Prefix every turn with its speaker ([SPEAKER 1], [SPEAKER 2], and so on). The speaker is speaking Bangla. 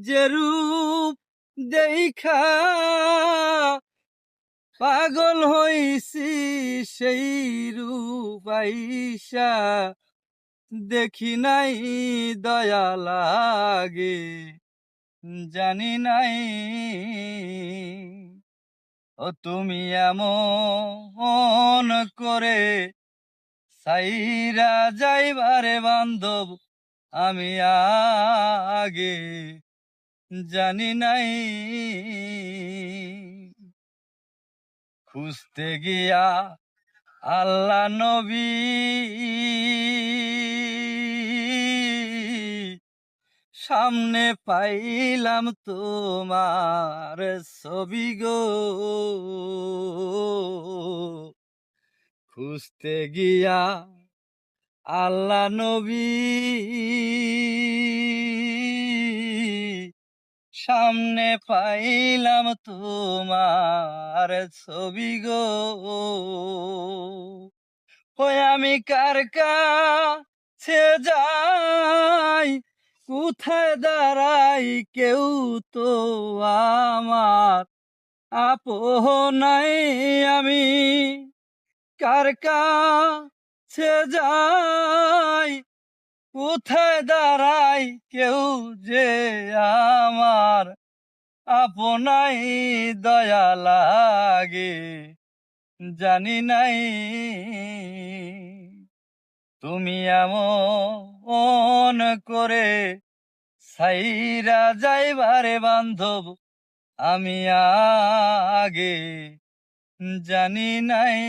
[SPEAKER 1] যে রূপ দেইখা পাগল হইছি সেই রূপ আইসা দেখি নাই দয়া লাগে জানি নাই ও তুমি এমন করে সাইরা যাইবারে বান্ধব আমি আগে জানি নাই খুঁজতে গিয়া আল্লাহ নবী সামনে পাইলাম তোমার ছবি গো খুঁজতে গিয়া আল্লাহ নবী সামনে পাইলাম তোমার ছবি গো ওই আমি কার কাছে যাই কোথায় দাঁড়াই কেউ তো আমার আপনাই আমি কার কাছে যাই কোথায় দাঁড়াই কেউ যে আমার আপনাই দয়া লাগে জানি নাই তুমি এমন করে সাইরা যাইবারে বান্ধব আমি আগে জানি নাই